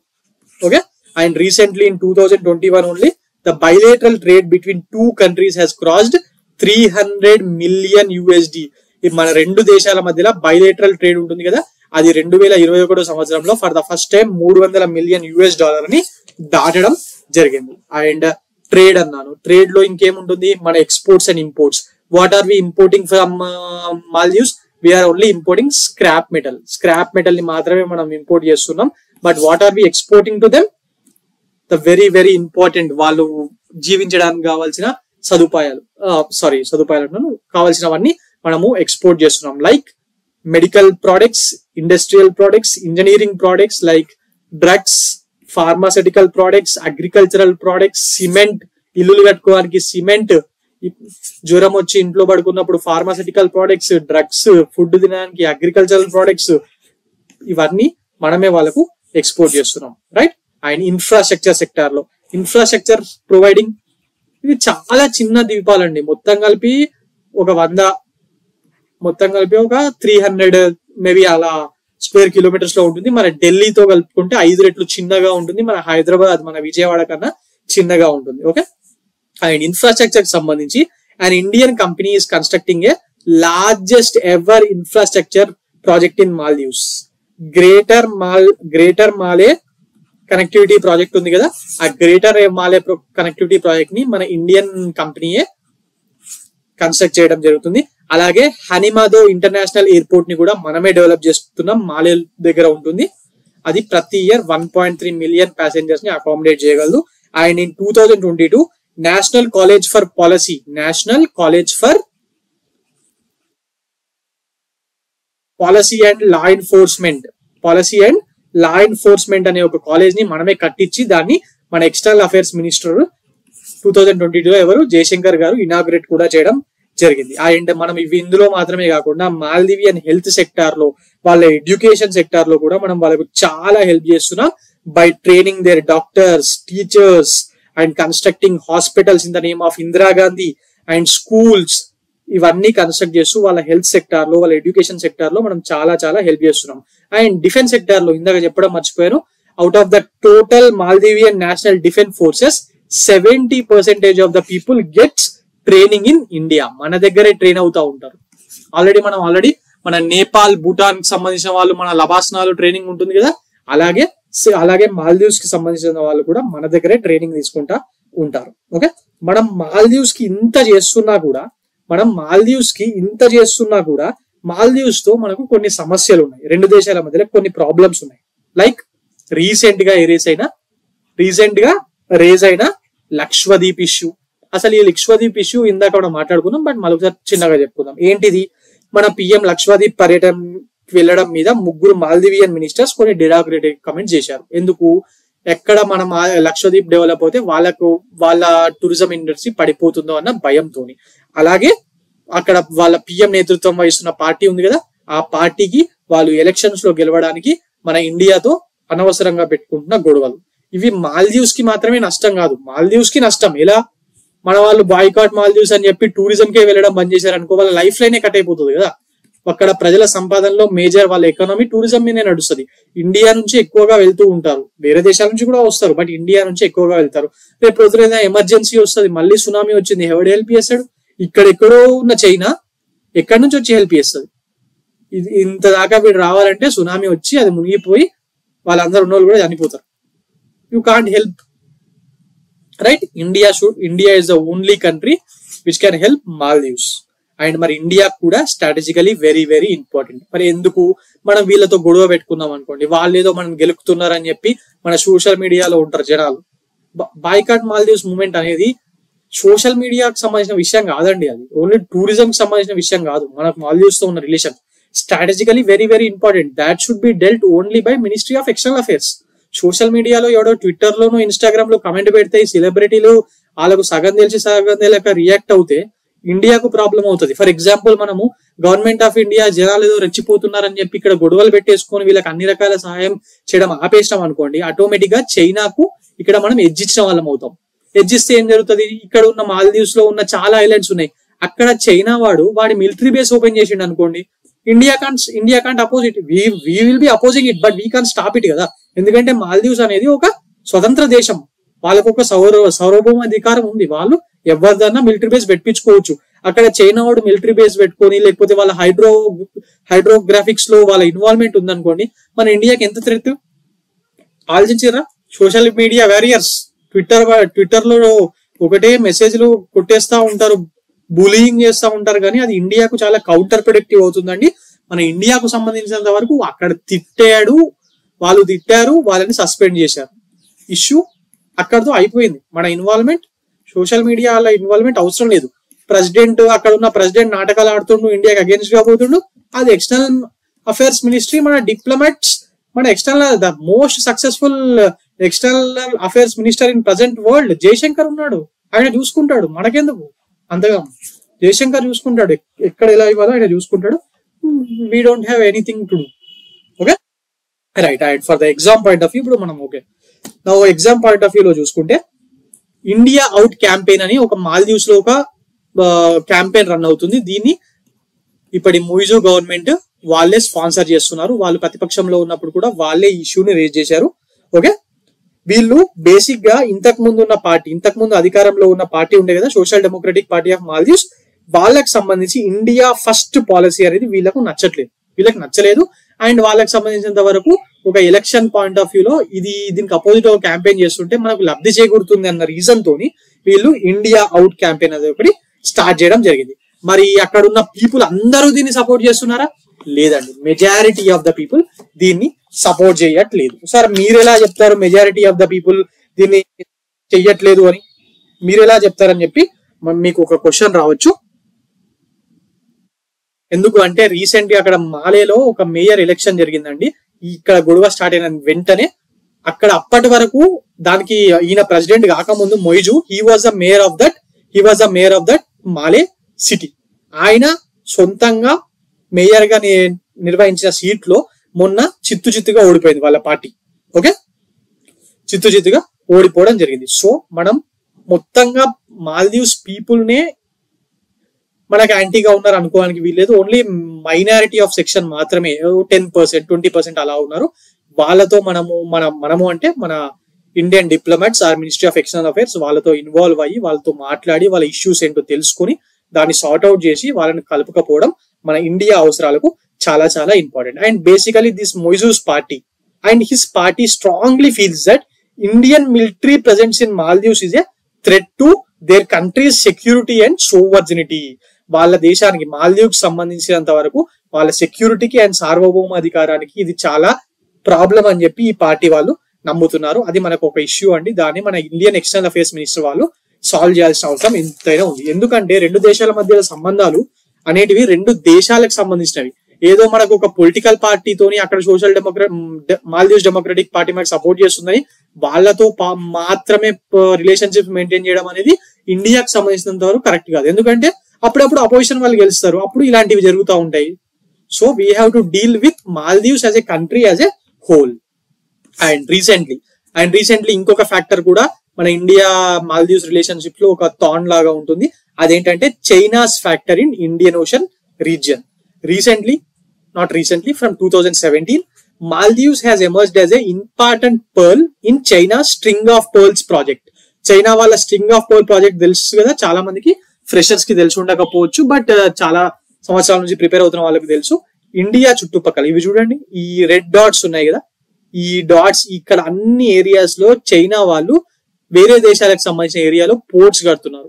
Okay, and recently in 2021 only the bilateral trade between two countries has crossed 300 million USD. మన రెండు దేశాల మధ్యలో బైలేటరల్ ట్రేడ్ ఉంటుంది కదా, అది 2021 సంవత్సరంలో for the first time $300 million ని దాటడం జరిగింది. అండ్ ట్రేడ్ అన్నాను, ట్రేడ్ లో ఇంకేముంటుంది, మన exports and imports. What are we importing from Maldives? We are only importing scrap metal ని మాత్రమే మనం ఇంపోర్ట్ చేస్తున్నాం. But what are we exporting to them? The very important, వాళ్ళు జీవించడానికి కావాల్సిన కావాల్సినవన్నీ మనము ఎక్స్పోర్ట్ చేస్తున్నాం. Like medical products, industrial products, engineering products like drugs, pharmaceutical products, agricultural products, cement, ఇల్లులు కట్టుకోవడానికి సిమెంట్, జ్వరం వచ్చి ఇంట్లో పడుకున్నప్పుడు ఫార్మాస్యూటికల్ ప్రోడక్ట్స్, డ్రగ్స్, ఫుడ్ తినడానికి అగ్రికల్చరల్ ప్రోడక్ట్స్, ఇవన్నీ మనమే వాళ్ళకు ఎక్స్పోర్ట్ చేస్తున్నాం. రైట్. అండ్ ఇన్ఫ్రాస్ట్రక్చర్ సెక్టార్ లో ఇన్ఫ్రాస్ట్రక్చర్ ప్రొవైడింగ్, ఇది చాలా చిన్న ద్వీపాలండి. మొత్తం కలిపి ఒక 300 మేబీ అలా స్క్వేర్ కిలోమీటర్స్ లో ఉంటుంది. మన ఢిల్లీతో కలుపుకుంటే 5 రెట్లు చిన్నగా ఉంటుంది. మన హైదరాబాద్, మన విజయవాడ కన్నా చిన్నగా ఉంటుంది. ఓకే. అండ్ ఇన్ఫ్రాస్ట్రక్చర్ కి సంబంధించి an Indian company is constructing a largest ever infrastructure project in Maldives. Greater Male connectivity project ఉంది కదా, ఆ గ్రేటర్ మాలే కనెక్టివిటీ ప్రాజెక్ట్ ని మన ఇండియన్ కంపెనీయే కన్స్ట్రక్ట్ చేయడం జరుగుతుంది. అలాగే హనిమాదో ఇంటర్నేషనల్ ఎయిర్పోర్ట్ ని కూడా మనమే డెవలప్ చేస్తున్నాం. మాలే దగ్గర ఉంటుంది. అది ప్రతి ఇయర్ 1.3 మిలియన్ ప్యాసింజర్స్ ని అకామిడేట్ చేయగలదు. And in 2022 national college for policy and law enforcement అనే ఒక కాలేజ్ ని మనమే కట్టించి దాన్ని మన ఎక్స్టర్నల్ అఫైర్స్ మినిస్టర్ 2022 ఎవరు జయశంకర్ గారు ఇనాగ్రేట్ కూడా చేయడం జరిగింది. అండ్ మనం ఇందులో మాత్రమే కాకుండా మాల్దీవియన్ హెల్త్ సెక్టార్ లో, వాళ్ళ ఎడ్యుకేషన్ సెక్టార్ లో కూడా మనం వాళ్ళకు చాలా హెల్ప్ చేస్తున్నాం by training there doctors, teachers and constructing hospitals in the name of Indira Gandhi and schools. ఇవన్నీ కన్స్ట్రక్ట్ చేస్తూ వాళ్ళ హెల్త్ సెక్టార్ లో, వాళ్ళ ఎడ్యుకేషన్ సెక్టార్ లో మనం చాలా చాలా హెల్ప్ చేస్తున్నాం. అండ్ డిఫెన్స్ సెక్టార్ లో ఇందాక చెప్పడం మర్చిపోయాను, out of the total Maldivian national defence forces 70% of the people gets training in India. మన దగ్గరే ట్రైన్ అవుతా ఉంటారు. ఆల్రెడీ మన నేపాల్, భూటాన్ కి సంబంధించిన వాళ్ళు, మన లబాస్నాలో ట్రైనింగ్ ఉంటుంది కదా, అలాగే మాల్దీవ్స్ కి సంబంధించిన వాళ్ళు కూడా మన దగ్గరే ట్రైనింగ్ తీసుకుంటా ఉంటారు. ఓకే, మనం మాల్దీవ్స్ కి ఇంత చేస్తున్నా కూడా మాల్దీవ్స్ తో మనకు కొన్ని సమస్యలు ఉన్నాయి. రెండు దేశాల మధ్యలో కొన్ని ప్రాబ్లమ్స్ ఉన్నాయి. లైక్ రీసెంట్ గా రేజ్ అయిన లక్షద్వీప్ ఇష్యూ. అసలు ఈ లక్షద్వీప్ ఇష్యూ ఇందాక మనం మాట్లాడుకున్నాం, బట్ మరొకసారి చిన్నగా చెప్పుకుందాం. ఏంటిది? మన పిఎం లక్షద్వీప్ పర్యటన వెళ్ళడం మీద 3 మాల్దీవియన్ మినిస్టర్స్ కొన్ని డెరాగ్రేటివ్ కమెంట్స్ చేశారు. ఎందుకు? ఎక్కడ మన లక్షద్వీప్ డెవలప్ అవుతే వాళ్ళ టూరిజం ఇండస్ట్రీ పడిపోతుందో అన్న భయంతోని. అలాగే అక్కడ వాళ్ళ పిఎం నేతృత్వం వహిస్తున్న పార్టీ ఉంది కదా, ఆ పార్టీకి వాళ్ళు ఎలక్షన్స్ లో గెలవడానికి మన ఇండియాతో అనవసరంగా పెట్టుకుంటున్న గొడవలు. ఇవి మాల్దీవ్స్ కి మాత్రమే నష్టం కాదు, మాల్దీవ్స్ కి నష్టం. ఎలా? మన వాళ్ళు బాయ్కాట్ మాల్దీవ్స్ అని చెప్పి టూరిజం కే వెళ్ళడం బంద్ చేశారు అనుకో, వాళ్ళ లైఫ్ లైనే కట్ అయిపోతుంది కదా. అక్కడ ప్రజల సంపాదనలో మేజర్ వాళ్ళ ఎకానమీ టూరిజం మీదే నడుస్తుంది. ఇండియా నుంచి ఎక్కువగా వెళ్తూ ఉంటారు, వేరే దేశాల నుంచి కూడా వస్తారు, బట్ ఇండియా నుంచి ఎక్కువగా వెళ్తారు. రేపు రోజున ఎమర్జెన్సీ వస్తుంది, మళ్ళీ సునామీ వచ్చింది, ఎవడు హెల్ప్ చేస్తాడు? ఇక్కడెక్కడో ఉన్న చైనా ఎక్కడి నుంచి వచ్చి హెల్ప్ చేస్తుంది? ఇంత దాకా వీడు రావాలంటే సునామీ వచ్చి అది మునిగిపోయి వాళ్ళందరూ ఉన్న వాళ్ళు కూడా చనిపోతారు. You can't help, right? India is the only country which can help Maldives. And మరి ఇండియా కూడా స్ట్రాటజికలీ వెరీ వెరీ ఇంపార్టెంట్. మరి ఎందుకు మనం వీళ్ళతో గొడవ పెట్టుకున్నాం అనుకోండి, వాళ్ళు ఏదో మనం గెలుపుతున్నారని చెప్పి మన సోషల్ మీడియాలో ఉంటారు జనాలు. బాయ్కాట్ మాల్దీవ్స్ మూవ్మెంట్ అనేది సోషల్ మీడియాకి సంబంధించిన విషయం కాదండి, అది ఓన్లీ టూరిజం కి సంబంధించిన విషయం కాదు. మనకు మాల్దీవ్స్ తో ఉన్న relation strategically very very important. That should be dwelt only by ministry of external affairs. Social మీడియాలో ఎవడో ట్విట్టర్ లోనో ఇన్స్టాగ్రామ్ లో కమెంట్ పెడితే ఈ సెలబ్రిటీలు వాళ్ళకు సగం తెలిసి సగం తెలియక రియాక్ట్ అవుతే ఇండియాకు ప్రాబ్లం అవుతుంది. ఫర్ ఎగ్జాంపుల్, మనము గవర్నమెంట్ ఆఫ్ ఇండియా జనాలు ఏదో రెచ్చిపోతున్నారని చెప్పి ఇక్కడ గొడవలు పెట్టేసుకొని వీళ్ళకి అన్ని రకాల సహాయం చేయడం ఆపేసినాం అనుకోండి, ఆటోమేటిక్ గా చైనాకు ఇక్కడ మనం ఎడ్జిచ్చిన వాళ్ళం అవుతాం. ఎడ్జిస్తే ఏం జరుగుతుంది? ఇక్కడ ఉన్న మాల్దీవ్స్ లో ఉన్న చాలా ఐలాండ్స్ ఉన్నాయి, అక్కడ చైనా వాడి మిలిటరీ బేస్ ఓపెన్ చేసిండు అనుకోండి, India can't oppose it. We will be opposing it, but we can't stop it కదా. ఎందుకంటే మాల్దీవ్స్ అనేది ఒక స్వతంత్ర దేశం, వాళ్ళకు ఒక సార్వభౌమ అధికారం ఉంది. వాళ్ళు ఎవరిదన్నా మిలిటరీ బేస్ పెట్టించుకోవచ్చు. అక్కడ చైనా వాడు మిలిటరీ బేస్ పెట్టుకొని, లేకపోతే వాళ్ళ హైడ్రోగ్రాఫిక్స్ లో వాళ్ళ ఇన్వాల్వ్మెంట్ ఉందనుకోండి, మన ఇండియాకి ఎంత థ్రెట్? ఆలోచించారా? సోషల్ మీడియా వారియర్స్ ట్విట్టర్ లో ఒకటే మెసేజ్లు కొట్టేస్తా ఉంటారు, బులియింగ్ చేస్తా ఉంటారు, కానీ అది ఇండియాకు చాలా కౌంటర్ ప్రొడక్టివ్ అవుతుందండి. మన ఇండియాకు సంబంధించినంత వరకు అక్కడ వాళ్ళు తిట్టారు, వాళ్ళని సస్పెండ్ చేశారు, ఇష్యూ అక్కడతో అయిపోయింది. మన ఇన్వాల్వ్మెంట్, సోషల్ మీడియా వాళ్ళ ఇన్వాల్వ్మెంట్ అవసరం లేదు. అక్కడ ఉన్న ప్రెసిడెంట్ నాటకాలు ఆడుతుండు, ఇండియాకి అగేన్స్ట్ గా పోతుండు, అది ఎక్స్టర్నల్ అఫైర్స్ మినిస్ట్రీ, మన డిప్లొమాట్స్, మన the most successful external affairs minister in present world Jaishankar ఉన్నాడు. ఆయన చూసుకుంటాడు, మనకెందుకు అంతగా? జయశంకర్ చూసుకుంటాడు, ఎక్కడ ఎలా ఇవ్వాలో ఆయన చూసుకుంటాడు. We don't have anything to do. Okay, right. And for the exam point of view ఇప్పుడు మనం ఎగ్జామ్ పాయింట్ ఆఫ్ వ్యూ లో చూసుకుంటే, ఇండియా అవుట్ క్యాంపెయిన్ అని ఒక మాల్దీవ్స్ లో ఒక క్యాంపెయిన్ రన్ అవుతుంది. దీన్ని ఇప్పటి ముయిజో గవర్నమెంట్ వాళ్ళే స్పాన్సర్ చేస్తున్నారు. వాళ్ళు ప్రతిపక్షంలో ఉన్నప్పుడు కూడా వాళ్ళే ఇష్యూని రేజ్ చేశారు. ఓకే, వీళ్ళు బేసిక్ గా ఇంతకు ముందు అధికారంలో ఉన్న పార్టీ ఉండే కదా, social democratic party of Maldives, వాళ్ళకి సంబంధించి ఇండియా ఫస్ట్ పాలసీ అనేది వీళ్ళకు నచ్చలేదు. అండ్ వాళ్ళకి సంబంధించినంత వరకు ఒక ఎలక్షన్ పాయింట్ ఆఫ్ వ్యూ లో దీనికి అపోజిట్ ఒక క్యాంపెయిన్ చేస్తుంటే మనకు లబ్ధి చేకూరుతుంది అన్న రీజన్ తోని వీళ్ళు ఇండియా అవుట్ క్యాంపెయిన్ అనేది ఒకటి స్టార్ట్ చేయడం జరిగింది. మరి అక్కడ ఉన్న పీపుల్ అందరూ దీన్ని సపోర్ట్ చేస్తున్నారా? లేదండి, మెజారిటీ ఆఫ్ ద పీపుల్ దీన్ని సపోర్ట్ చేయట్లేదు. సార్ మీరు ఎలా చెప్తారు మెజారిటీ ఆఫ్ ద పీపుల్ దీన్ని చెయ్యట్లేదు అని? మీరు ఎలా చెప్తారని చెప్పి మీకు ఒక క్వశ్చన్ రావచ్చు. ఎందుకు అంటే రీసెంట్ గా అక్కడ మాలేలో ఒక మేయర్ ఎలక్షన్ జరిగిందండి. ఇక్కడ గొడవ స్టార్ట్ అయిన వెంటనే అక్కడ అప్పటి వరకు దానికి ఈయన ప్రెసిడెంట్ కాకముందు Muizzu he was the mayor of that Male city. ఆయన సొంతంగా మేయర్ గా నిర్వహించిన సీట్ లో మొన్న చిత్తుగా ఓడిపోయింది వాళ్ళ పార్టీ. ఓకే, చిత్తుగా ఓడిపోవడం జరిగింది. సో మనం మొత్తంగా మాల్దీవ్స్ పీపుల్ నే మనకి యాంటీగా ఉన్నారు అనుకోవడానికి వీల్లేదు. ఓన్లీ మైనారిటీ ఆఫ్ సెక్షన్ మాత్రమే 10%, 20% అలా ఉన్నారు. వాళ్ళతో మనము అంటే మన Indian diplomats or ministry of external affairs వాళ్ళతో ఇన్వాల్వ్ అయ్యి వాళ్ళతో మాట్లాడి వాళ్ళ ఇష్యూస్ ఏంటో తెలుసుకుని దాన్ని సార్ట్ అవుట్ చేసి వాళ్ళని కలుపుకపోవడం మన ఇండియా అవసరాలకు చాలా చాలా important. And basically this Muizzu's party and his party strongly feels that Indian military presence in Maldives is a threat to their country's security and sovereignty. వాళ్ళ దేశానికి మాల్దీవ్స్ సంబంధించినంత వరకు వాళ్ళ సెక్యూరిటీకి అండ్ సార్వభౌమ అధికారానికి ఇది చాలా ప్రాబ్లం అని చెప్పి ఈ పార్టీ వాళ్ళు నమ్ముతున్నారు. అది మనకు ఒక ఇష్యూ అండి. దాన్ని మన ఇండియన్ ఎక్స్టర్నల్ అఫైర్స్ మినిస్టర్ వాళ్ళు సాల్వ్ చేయాల్సిన అవసరం ఎంతైనా ఉంది. ఎందుకంటే రెండు దేశాల మధ్య సంబంధాలు అనేటివి రెండు దేశాలకు సంబంధించినవి. ఏదో మనకు ఒక పొలిటికల్ పార్టీతోని అక్కడ సోషల్ మాల్దీవ్స్ డెమోక్రటిక్ పార్టీ మనకు సపోర్ట్ చేస్తుందని వాళ్ళతో మాత్రమే రిలేషన్షిప్ మెయింటైన్ చేయడం అనేది ఇండియాకి సంబంధించినంత వరకు కరెక్ట్ కాదు. ఎందుకంటే అప్పుడప్పుడు అపోజిషన్ వాళ్ళు గెలుస్తారు, అప్పుడు ఇలాంటివి జరుగుతూ ఉంటాయి. So we have to deal with Maldives as a country as a whole. And recently ఇంకొక ఫ్యాక్టర్ కూడా మన ఇండియా మాల్దీవ్స్ రిలేషన్షిప్ లో ఒక థాన్ లాగా ఉంటుంది. అదేంటంటే China's factor in Indian ocean region. Not recently, from 2017, Maldives has emerged as an important pearl in China's String of Pearls project. China వాళ్ళ string of pearl project తెలుసు కదా, చాలా మందికి ఫ్రెషర్స్ కి తెలిసి ఉండకపోవచ్చు, బట్ చాలా సంవత్సరాల నుంచి ప్రిపేర్ అవుతున్న వాళ్ళకి తెలుసు. ఇండియా చుట్టుపక్కల ఇవి చూడండి, ఈ రెడ్ డాట్స్ ఉన్నాయి కదా, ఈ డాట్స్ ఇక్కడ అన్ని ఏరియాస్ లో చైనా వాళ్ళు వేరే దేశాలకు సంబంధించిన ఏరియాలో పోర్ట్స్ కడుతున్నారు.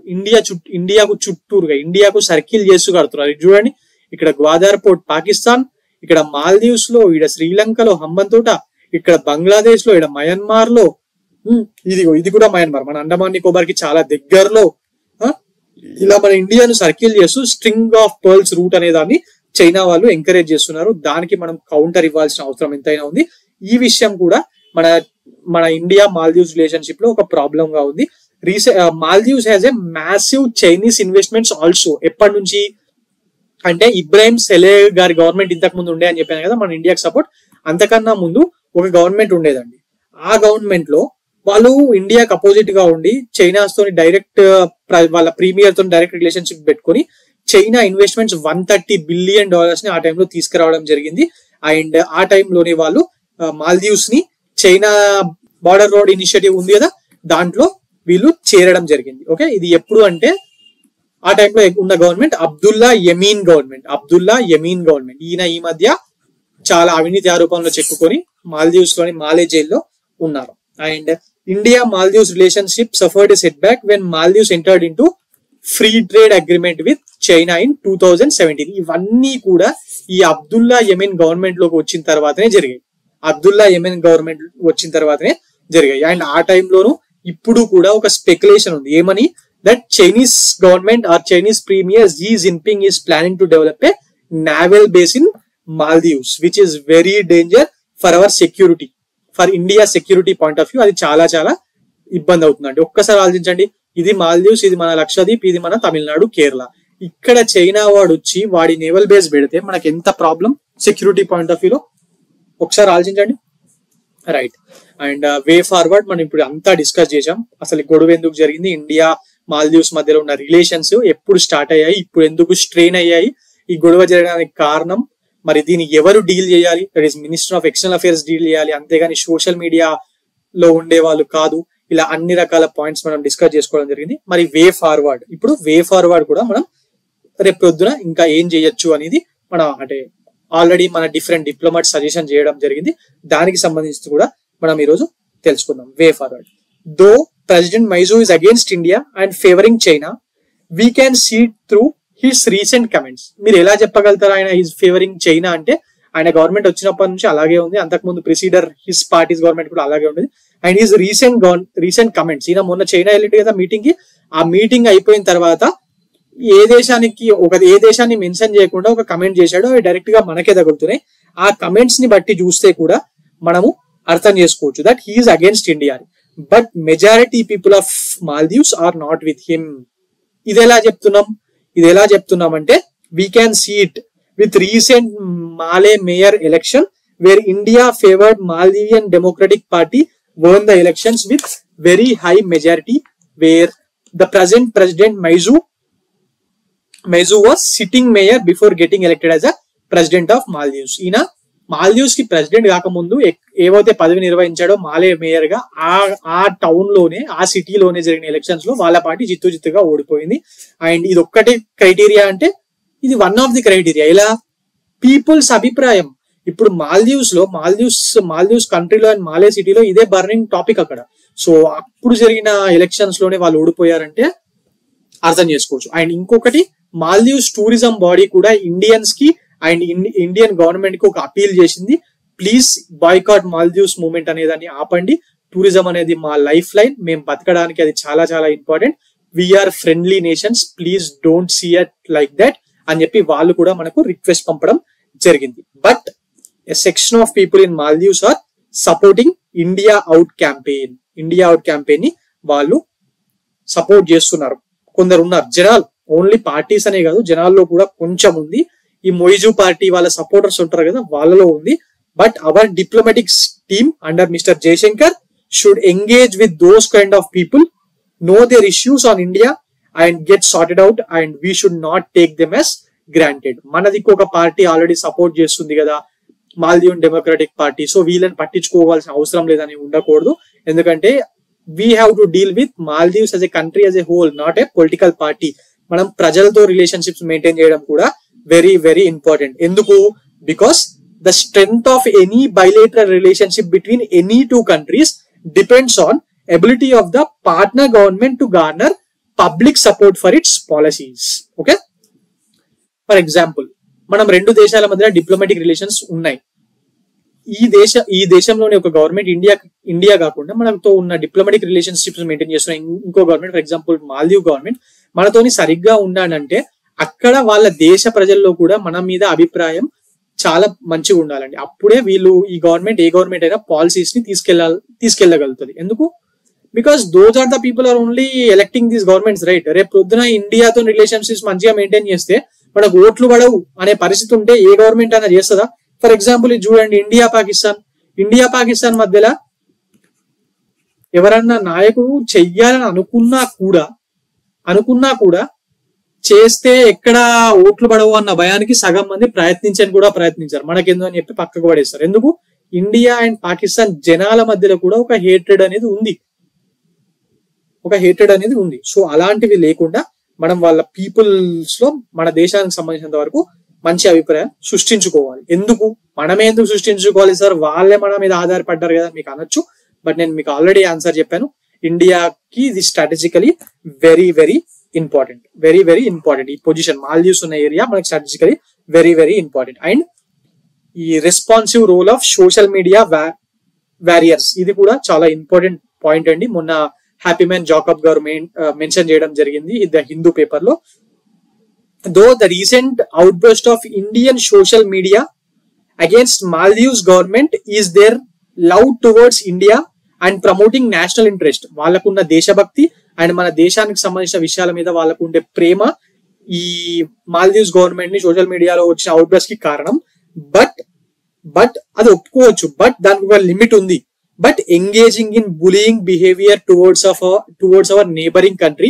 ఇండియాకు చుట్టూరుగా ఇండియాకు సర్కిల్ చేస్తూ కడుతున్నారు. ఇది చూడండి, ఇక్కడ గ్వాదార్ పోర్ట్ పాకిస్తాన్, ఇక్కడ మాల్దీవ్స్ లో, ఇక్కడ శ్రీలంకలో హంబన్తోట, ఇక్కడ బంగ్లాదేశ్ లో, ఇక్కడ మయన్మార్ లో, ఇది కూడా మయన్మార్ మన అండమాన్ నికోబార్ కి చాలా దగ్గరలో. ఇలా మన ఇండియాను సర్కిల్ చేస్తూ స్ట్రింగ్ ఆఫ్ పర్ల్స్ రూట్ అనే దాన్ని చైనా వాళ్ళు ఎంకరేజ్ చేస్తున్నారు. దానికి మనం కౌంటర్ ఇవ్వాల్సిన అవసరం ఎంతైనా ఉంది. ఈ విషయం కూడా మన ఇండియా మాల్దీవ్స్ రిలేషన్షిప్ లో ఒక ప్రాబ్లం గా ఉంది. Maldives has a massive Chinese investments also. ఎప్పటి నుంచి అంటే ఇబ్రాహిం సెలే గారి గవర్నమెంట్ ఇంతకు ముందు ఉండే అని చెప్పాను కదా మన ఇండియాకి సపోర్ట్. అంతకన్నా ముందు ఒక గవర్నమెంట్ ఉండేదండి. ఆ గవర్నమెంట్ లో వాళ్ళు ఇండియాకి అపోజిట్ గా ఉండి చైనాస్ తోని డైరెక్ట్ వాళ్ళ ప్రీమియర్ తో డైరెక్ట్ రిలేషన్షిప్ పెట్టుకుని చైనా ఇన్వెస్ట్మెంట్స్ $130 బిలియన్ ని ఆ టైంలో తీసుకురావడం జరిగింది. అండ్ ఆ టైంలోనే వాళ్ళు మాల్దీవ్స్ ని చైనా బార్డర్ రోడ్ ఇనిషియేటివ్ ఉంది కదా, దాంట్లో వీళ్ళు చేరడం జరిగింది. ఓకే, ఇది ఎప్పుడు అంటే ఆ టైంలో ఉన్న గవర్నమెంట్ అబ్దుల్లా యమీన్ గవర్నమెంట్. ఈయన ఈ మధ్య చాలా అవినీతి ఆరోపణలు చెప్పుకొని మాల్దీవ్స్ లోని మాలే జైల్లో ఉన్నారు. And India Maldives relationship suffered a set back when Maldives entered into free trade agreement with China in 2017. ఇవన్నీ కూడా ఈ అబ్దుల్లా యమీన్ గవర్నమెంట్ లోకి వచ్చిన తర్వాతనే జరిగాయి. అండ్ ఆ టైంలోను ఇప్పుడు కూడా ఒక స్పెక్యులేషన్ ఉంది. ఏమని? that Chinese government or Chinese Premier Xi Jinping is planning to develop a naval base in Maldives, which is very danger for our security, for India security point of view. అది చాలా చాలా ఇబ్బంది అవుతుందండి. ఒక్కసారి ఆలోచించండి, ఇది మాల్దీవ్స్, ఇది మన లక్షద్వీప్, ఇది మన తమిళనాడు, కేరళ. ఇక్కడ చైనా వాడు వచ్చి వాడి నేవల్ బేస్ పెడితే మనకి ఎంత ప్రాబ్లం సెక్యూరిటీ పాయింట్ ఆఫ్ వ్యూలో, ఒకసారి ఆలోచించండి. రైట్. అండ్ వే ఫార్వర్డ్ మనం ఇప్పుడు అంతా డిస్కస్ చేసాం. అసలు గొడవ ఎందుకు జరిగింది, ఇండియా మాల్దీవ్స్ మధ్యలో ఉన్న రిలేషన్స్ ఎప్పుడు స్టార్ట్ అయ్యాయి, ఇప్పుడు ఎందుకు స్ట్రెయిన్ అయ్యాయి, ఈ గొడవ జరగడానికి కారణం, మరి దీన్ని ఎవరు డీల్ చేయాలి, that is minister of external affairs deal చేయాలి, అంతేగాని సోషల్ మీడియాలో ఉండే వాళ్ళు కాదు. ఇలా అన్ని రకాల పాయింట్స్ మనం డిస్కస్ చేసుకోవడం జరిగింది. మరి వే ఫార్వర్డ్ కూడా మనం రేపు పొద్దున ఇంకా ఏం చేయొచ్చు అనేది అంటే ఆల్రెడీ మన డిఫరెంట్ డిప్లొమాట్స్ సజెషన్ చేయడం జరిగింది. దానికి సంబంధించి కూడా మనం ఈరోజు తెలుసుకుందాం. Way forward. Though President Maizu is against India and favoring China, we can see through his recent comments. మీరు ఎలా చెప్పగలుగుతారు ఆయన ఈజ్ ఫేవరింగ్ చైనా అంటే? ఆయన గవర్నమెంట్ వచ్చినప్పటి నుంచి అలాగే ఉంది, అంతకుముందు ప్రిసీడర్ హిస్ పార్టీస్ గవర్నమెంట్ కూడా అలాగే ఉండేది. అండ్ ఈజ్ రీసెంట్ కమెంట్స్, ఈయన మొన్న చైనా వెళ్ళింది కదా మీటింగ్ కి, ఆ మీటింగ్ అయిపోయిన తర్వాత ఏ దేశాన్ని మెన్షన్ చేయకుండా ఒక కమెంట్ చేశాడో అవి డైరెక్ట్ గా మనకే తగులుతున్నాయి. ఆ కమెంట్స్ ని బట్టి చూస్తే కూడా మనము అర్థం చేసుకోవచ్చు that he is against India. But majority people of Maldives are not with him. ఇది ఎలా చెప్తున్నాం అంటే we can see it with recent Malay mayor election where India favored Maldivian Democratic Party won the elections with very high majority, where the present president Maizu was sitting mayor before getting elected as a president of Maldives. ఈయన మాల్దీవ్స్ కి president కాకముందు ఏవైతే పదవి నిర్వహించాడో మాలే mayor గా ఆ town లోనే ఆ సిటీలోనే జరిగిన ఎలక్షన్స్ లో వాళ్ళ పార్టీ చిత్తుగా ఓడిపోయింది. అండ్ ఇది ఒక్కటే క్రైటీరియా అంటే ఇది వన్ ఆఫ్ ది క్రైటీరియా. ఇలా పీపుల్స్ అభిప్రాయం. ఇప్పుడు మాల్దీవ్స్ కంట్రీలో అండ్ మాలే సిటీలో ఇదే బర్నింగ్ టాపిక్ అక్కడ. సో అప్పుడు జరిగిన ఎలక్షన్స్ లోనే వాళ్ళు ఓడిపోయారంటే అర్థం చేసుకోవచ్చు. అండ్ ఇంకొకటి, మాల్దీవ్స్ టూరిజం బాడీ కూడా ఇండియన్స్ కి అండ్ ఇండియన్ గవర్నమెంట్ కి ఒక అపీల్ చేసింది, ప్లీజ్ బాయ్కాట్ మాల్దీవ్స్ మూవ్మెంట్ అనేదాన్ని ఆపండి. టూరిజం అనేది మా లైఫ్ లైన్, మేము బతకడానికి అది చాలా చాలా important. We are friendly nations, please don't see it like that అని చెప్పి వాళ్ళు కూడా మనకు రిక్వెస్ట్ పంపడం జరిగింది. But a section of people in Maldives are supporting India out campaign ని వాళ్ళు సపోర్ట్ చేస్తున్నారు. కొందరు ఉన్నారు జనాలు, ఓన్లీ పార్టీస్ అనే కాదు, జనాల్లో కూడా కొంచెం ఉంది. ఈ మొయిజు పార్టీ వాళ్ళ సపోర్టర్స్ ఉంటారు కదా, వాళ్ళలో ఉంది. But our diplomatic team under mister Jaishankar should engage with those kind of people, know their issues on India and get sorted out, and we should not take them as granted. మనది ఒక party already support చేస్తుంది కదా, Maldivian democratic party, so వీళ్ళని పట్టించుకోవాల్సిన అవసరం లేదని ఉండకూడదు. ఎందుకంటే we have to deal with Maldives as a country as a whole, not a political party. మనం ప్రజలతో రిలేషన్షిప్స్ మెయింటైన్ చేయడం కూడా వెరీ వెరీ ఇంపార్టెంట్. ఎందుకు? Because the strength of any bilateral relationship between any two countries depends on ability of the partner government to garner public support for its policies. Okay, for example, మనం రెండు దేశాల మధ్య diplomatic relations ఉన్నాయి. ఈ దేశంలోని ఒక government India కాకుండా మనతో ఉన్న డిప్లొమాటిక్ రిలేషన్షిప్స్ మెయింటైన్ చేస్తున్న ఇంకో government, for example Maldive government మనతోని సరిగ్గా ఉండాలంటే అక్కడ వాళ్ళ దేశ ప్రజల్లో కూడా మన మీద అభిప్రాయం చాలా మంచిగా ఉండాలండి. అప్పుడే వీళ్ళు ఈ గవర్నమెంట్ ఏ గవర్నమెంట్ అయినా పాలసీస్ ని తీసుకెళ్లగలుగుతుంది. ఎందుకు? Because those are the people are only electing these governments, right? రేపు పొద్దున ఇండియాతో రిలేషన్షిప్స్ మంచిగా మెయింటైన్ చేస్తే మనకు ఓట్లు పడవు అనే పరిస్థితి ఉంటే ఏ గవర్నమెంట్ అయినా చేస్తుందా? ఫర్ ఎగ్జాంపుల్ ఇది చూడండి, ఇండియా పాకిస్తాన్ మధ్యలో ఎవరన్నా నాయకుడు చెయ్యాలని అనుకున్నా కూడా చేస్తే ఎక్కడ ఓట్లు పడవు అన్న భయానికి సగం మంది ప్రయత్నించారు. మనకెందుకు అని చెప్పి పక్కకు పడేస్తారు. ఎందుకు? ఇండియా అండ్ పాకిస్తాన్ జనాల మధ్యలో కూడా ఒక హేట్రెడ్ అనేది ఉంది. సో అలాంటివి లేకుండా మనం వాళ్ళ పీపుల్స్ లో మన దేశానికి సంబంధించినంత వరకు మంచి అభిప్రాయం సృష్టించుకోవాలి. మనమే ఎందుకు సృష్టించుకోవాలి సార్, వాళ్ళే మన మీద ఆధారపడ్డారు కదా మీకు అనొచ్చు. బట్ నేను మీకు ఆల్రెడీ ఆన్సర్ చెప్పాను, ఇండియాకి ఇది స్ట్రాటజికలీ వెరీ వెరీ ఇంపార్టెంట్. ఈ పొజిషన్ మాల్దీవ్స్ ఉన్న ఏరియా మనకి strategically very very important. And ఈ responsive role of social media warriors, ఇది కూడా చాలా ఇంపార్టెంట్ పాయింట్ అండి. మొన్న హ్యాపీ మ్యాన్ జాకబ్ గారు మెన్షన్ చేయడం జరిగింది ద హిందూ పేపర్ లో. Though the recent outburst of Indian social media against Maldives government is their love towards India and promoting national interest. వాళ్ళకున్న దేశభక్తి అండ్ మన దేశానికి సంబంధించిన విషయాల మీద వాళ్ళకు ఉండే ప్రేమ ఈ మాల్దీవ్స్ గవర్నమెంట్ ని సోషల్ మీడియాలో వచ్చిన అవుట్బర్స్ట్ కి కారణం. బట్ అది ఒప్పుకోవచ్చు, బట్ దానికి ఒక లిమిట్ ఉంది. But engaging in bullying behavior towards our neighboring country,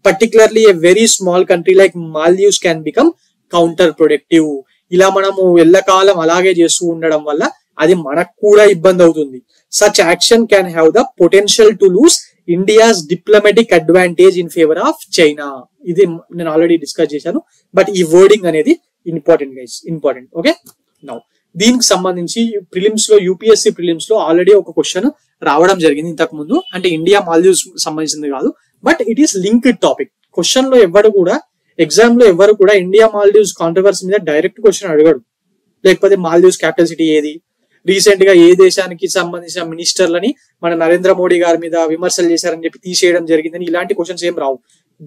particularly a very small country like Maldives, can become counterproductive. ఇలా మనము ఎల్లకాలం అలాగే చేస్తూ ఉండడం వల్ల అది మనకు కూడా ఇబ్బంది అవుతుంది. Such action can have the potential to lose India's diplomatic advantage in favor of China. ఇది నేను ఆల్రెడీ డిస్కస్ చేశాను, బట్ ఈ వర్డింగ్ అనేది ఇంపార్టెంట్. ఓకే, నౌ దీనికి సంబంధించి ప్రిలిమ్స్ లో యూపీఎస్సీ ప్రిలిమ్స్ లో ఆల్రెడీ ఒక క్వశ్చన్ రావడం జరిగింది ఇంతకు ముందు. అంటే ఇండియా మాల్దీవ్స్ సంబంధించింది కాదు, but it is linked topic. Question లో ఎవరు కూడా ఎగ్జామ్ లో ఎవరు కూడా ఇండియా మాల్దీవ్స్ కాంట్రవర్సీ మీద డైరెక్ట్ క్వశ్చన్ అడగడు. లేకపోతే మాల్దీవ్స్ క్యాపిటల్ సిటీ ఏది, రీసెంట్ గా ఏ దేశానికి సంబంధించిన మినిస్టర్లని మన నరేంద్ర మోడీ గారి మీద విమర్శలు చేశారని చెప్పి తీసేయడం జరిగిందని ఇలాంటి క్వశ్చన్స్ ఏం రావు.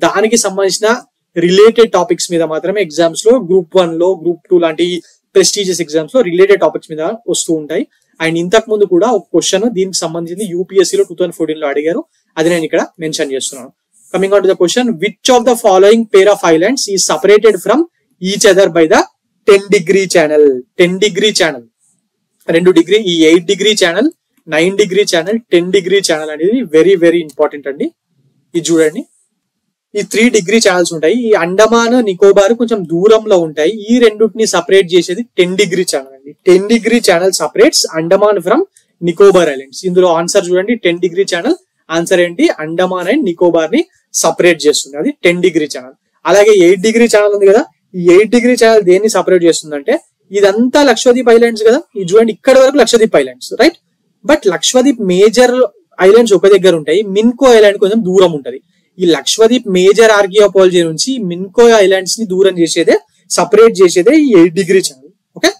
దానికి సంబంధించిన రిలేటెడ్ టాపిక్స్ మీద మాత్రమే ఎగ్జామ్స్ లో గ్రూప్ 1 లో గ్రూప్ 2 లాంటి ప్రెస్టీజియస్ ఎగ్జామ్స్ లో రిలేటెడ్ టాపిక్స్ మీద వస్తూ ఉంటాయి. అండ్ ఇంతకు ముందు కూడా ఒక క్వశ్చన్ దీనికి సంబంధించి యూపీఎస్సీ లో 2014 లో అడిగారు, అది నేను ఇక్కడ మెన్షన్ చేస్తున్నాను. Coming on to the question, which of the following pair of islands is separated from each other by the 10 degree channel. 10 degree channel, 2 degree, ఈ 8 degree channel, 9 degree channel, 10 degree channel అనేది very very important అండి. ఇది చూడండి, ఈ 3 degree channels ఉంటాయి. ఈ అండమాన్ నికోబార్ కొంచెం దూరంలో ఉంటాయి. ఈ రెండింటిని సపరేట్ చేసేది 10 degree ఛానల్ అండి. 10 degree channel separates Andaman from Nicobar islands. ఇందులో ఆన్సర్ చూడండి, 10 degree ఛానల్ ఆన్సర్ ఏంటి, అండమాన్ అండ్ నికోబార్ ని సపరేట్ చేస్తుంది, అది 10 degree ఛానల్. అలాగే 8 degree ఛానల్ ఉంది కదా, ఈ 8 degree ఛానల్ దేన్ని సపరేట్ చేస్తుందంటే, ఇదంతా లక్షద్వీప్ ఐలాండ్స్ కదా, ఇది చూడండి ఇక్కడ వరకు Lakshadweep islands right. But Lakshadweep major islands ఒక దగ్గర ఉంటాయి, మిన్కో ఐలాండ్ కొంచెం దూరం ఉంటది. ఈ లక్షద్వీప్ మేజర్ ఆర్కియోపాలజీ నుంచి మిన్కో ఐలాండ్స్ ని దూరం చేసేదే, సపరేట్ చేసేదే ఈ 8 degree channel. Okay,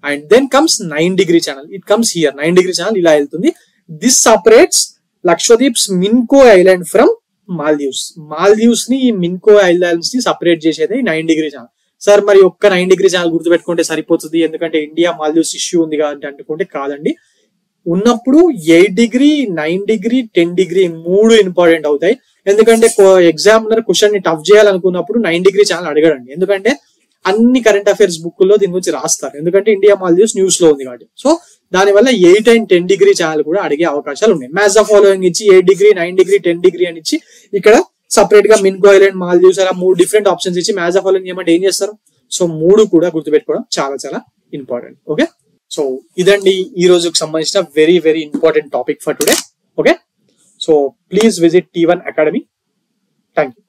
and then comes 9 degree channel. It comes here, 9 degree channel ఇలా వెళ్తుంది. This separates Lakshadweeps Minicoy island from Maldives. Maldives ని ఈ మిన్కో ఐలాండ్స్ ని సపరేట్ చేసేదే 9 degree ఛానల్. సార్ మరి ఒక్క 9 degree ఛానల్ గుర్తుపెట్టుకుంటే సరిపోతుంది ఎందుకంటే ఇండియా మాల్దీవ్స్ ఇష్యూ ఉంది కాబట్టి అనుకుంటే కాదండి. ఉన్నప్పుడు 8 degree, 9 degree, 10 degree 3 ఇంపార్టెంట్ అవుతాయి. ఎందుకంటే ఎగ్జామినర్ క్వశ్చన్ ని టఫ్ చేయాలనుకున్నప్పుడు 9 degree ఛానల్ అడగడండి, ఎందుకంటే అన్ని కరెంట్ అఫైర్స్ బుక్ లో దీని గురించి రాస్తారు, ఎందుకంటే ఇండియా మాల్దీవ్స్ న్యూస్ లో ఉంది కాబట్టి. సో దానివల్ల 8 and 10 degree ఛానల్ కూడా అడిగే అవకాశాలు ఉన్నాయి. మ్యాచ్ ద ఫాలోయింగ్ ఇచ్చి 8 degree, 9 degree, 10 degree అని ఇచ్చి ఇక్కడ సపరేట్ గా మిన్కో ఐలాండ్, మాల్దీవ్స్ అలా 3 డిఫరెంట్ ఆప్షన్స్ ఇచ్చి మ్యాచ్ ద ఫాలోయింగ్ ఏమంటే ఏం చేస్తారు. సో 3 కూడా గుర్తుపెట్టుకోవడం చాలా చాలా ఇంపార్టెంట్. ఓకే, సో ఇదండి ఈ రోజుకి సంబంధించిన very very important topic for today. Okay, so please visit T1 Academy. Thank you.